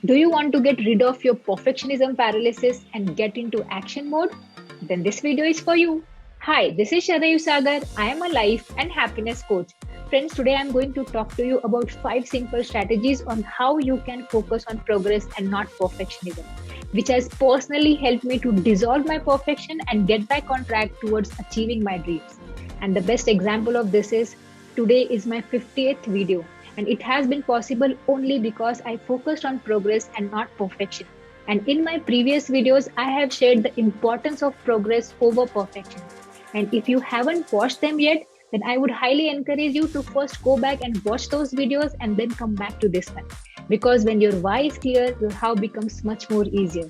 Do you want to get rid of your perfectionism paralysis and get into action mode? Then this video is for you. Hi, this is Shadayu Sagar. I am a life and happiness coach. Friends, today I am going to talk to you about 5 simple strategies on how you can focus on progress and not perfectionism, which has personally helped me to dissolve my perfection and get back on track towards achieving my dreams. And the best example of this is today is my 50th video, and it has been possible only because I focused on progress and not perfection. And in my previous videos, I have shared the importance of progress over perfection. And if you haven't watched them yet, then I would highly encourage you to first go back and watch those videos and then come back to this one. Because when your why is clear, your how becomes much more easier.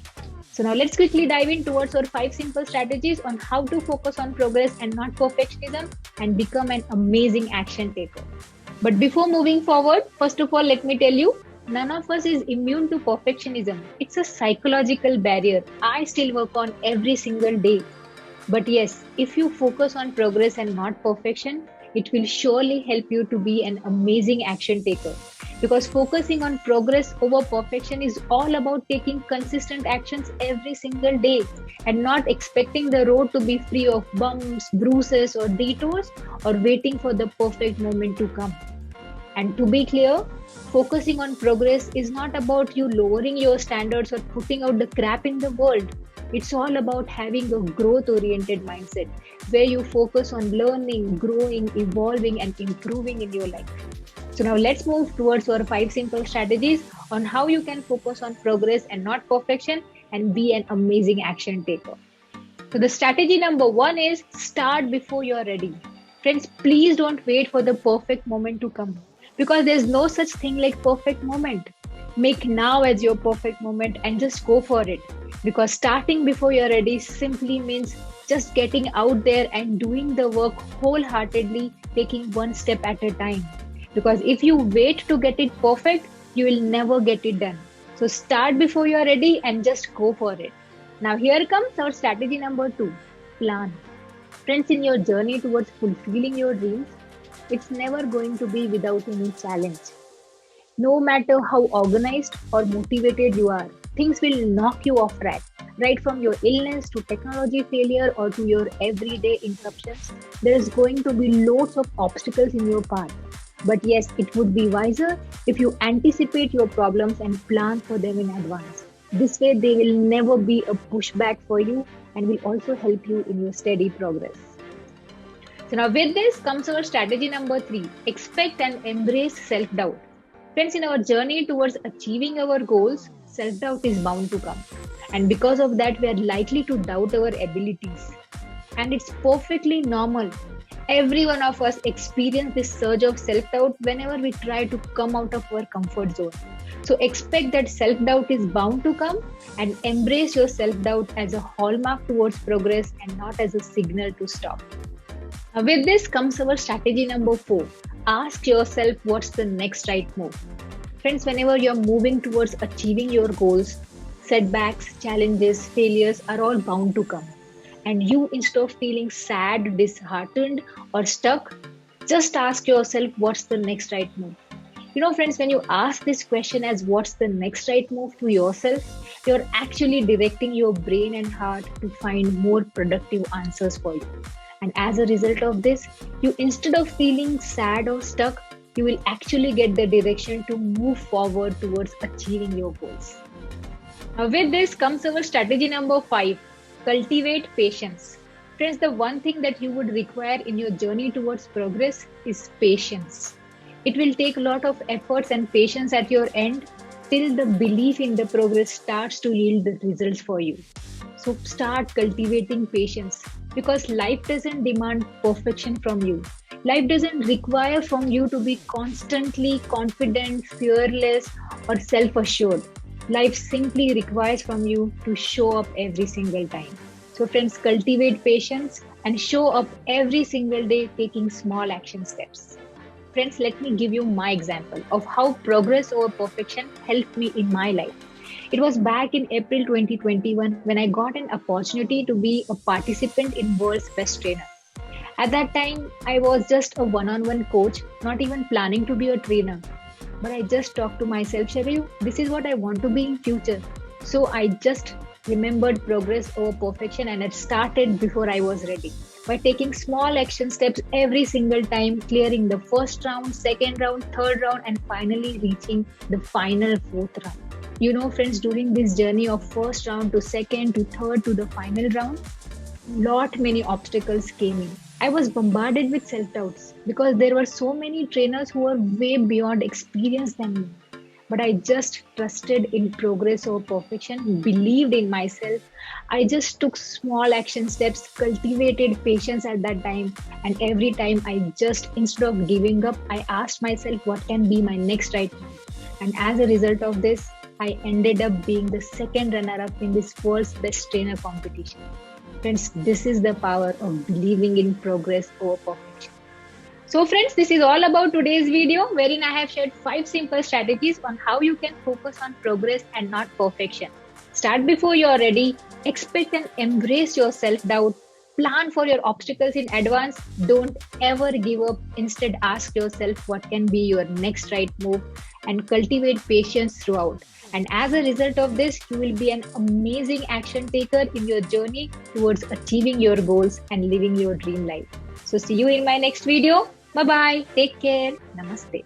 So now let's quickly dive in towards our 5 simple strategies on how to focus on progress and not perfectionism and become an amazing action taker. But before moving forward, first of all, let me tell you, none of us is immune to perfectionism. It's a psychological barrier I still work on every single day. But yes, if you focus on progress and not perfection, it will surely help you to be an amazing action taker. Because focusing on progress over perfection is all about taking consistent actions every single day and not expecting the road to be free of bumps, bruises, or detours, or waiting for the perfect moment to come. And to be clear, focusing on progress is not about you lowering your standards or putting out the crap in the world. It's all about having a growth oriented mindset where you focus on learning, growing, evolving, and improving in your life. So, now let's move towards our 5 simple strategies on how you can focus on progress and not perfection and be an amazing action taker. So, the strategy number 1 is start before you're ready. Friends, please don't wait for the perfect moment to come because there's no such thing like perfect moment. Make now as your perfect moment and just go for it, because starting before you're ready simply means just getting out there and doing the work wholeheartedly, taking one step at a time. Because if you wait to get it perfect, you will never get it done. So start before you're ready and just go for it. Now here comes our strategy number 2: plan. Friends, in your journey towards fulfilling your dreams, it's never going to be without any challenge. No matter how organized or motivated you are, things will knock you off track. Right from your illness to technology failure or to your everyday interruptions, there is going to be loads of obstacles in your path. But yes, it would be wiser if you anticipate your problems and plan for them in advance. This way, they will never be a pushback for you and will also help you in your steady progress. So, now with this comes our strategy number 3: expect and embrace self doubt. Friends, in our journey towards achieving our goals, self doubt is bound to come. And because of that, we are likely to doubt our abilities. And it's perfectly normal. Every one of us experience this surge of self doubt whenever we try to come out of our comfort zone. So expect that self doubt is bound to come and embrace your self doubt as a hallmark towards progress and not as a signal to stop. Now, with this comes our strategy number 4. Ask yourself what's the next right move. Friends, whenever you're moving towards achieving your goals, setbacks, challenges, failures are all bound to come. And you, instead of feeling sad, disheartened, or stuck, just ask yourself what's the next right move. Friends, when you ask this question as what's the next right move to yourself, you're actually directing your brain and heart to find more productive answers for you. And as a result of this, you, instead of feeling sad or stuck, you will actually get the direction to move forward towards achieving your goals. Now, with this comes our strategy number 5: cultivate patience. Friends, the one thing that you would require in your journey towards progress is patience. It will take a lot of efforts and patience at your end till the belief in the progress starts to yield the results for you. So start cultivating patience, because life doesn't demand perfection from you. Life doesn't require from you to be constantly confident, fearless, or self-assured. Life simply requires from you to show up every single time. So friends, cultivate patience and show up every single day taking small action steps. Friends, let me give you my example of how progress over perfection helped me in my life. It was back in April 2021 when I got an opportunity to be a participant in World's Best Trainer. At that time, I was just a one-on-one coach, not even planning to be a trainer. But I just talked to myself, Sharayu, this is what I want to be in future. So I just remembered progress over perfection and it started before I was ready. By taking small action steps every single time, clearing the first round, second round, third round, and finally reaching the final fourth round. You know, friends, during this journey of first round to second to third to the final round, lot many obstacles came in. I was bombarded with self-doubts because there were so many trainers who were way beyond experience than me. But I just trusted in progress over perfection, believed in myself. I just took small action steps, cultivated patience at that time. And every time instead of giving up, I asked myself what can be my next right move. And as a result of this, I ended up being the second runner up in this world's best trainer competition. Friends, this is the power of believing in progress over perfection. So friends, this is all about today's video wherein I have shared 5 simple strategies on how you can focus on progress and not perfection. Start before you are ready, expect and embrace your self-doubt, plan for your obstacles in advance, don't ever give up, instead ask yourself what can be your next right move and cultivate patience throughout. And as a result of this, you will be an amazing action taker in your journey towards achieving your goals and living your dream life. So see you in my next video. Bye-bye. Take care. Namaste.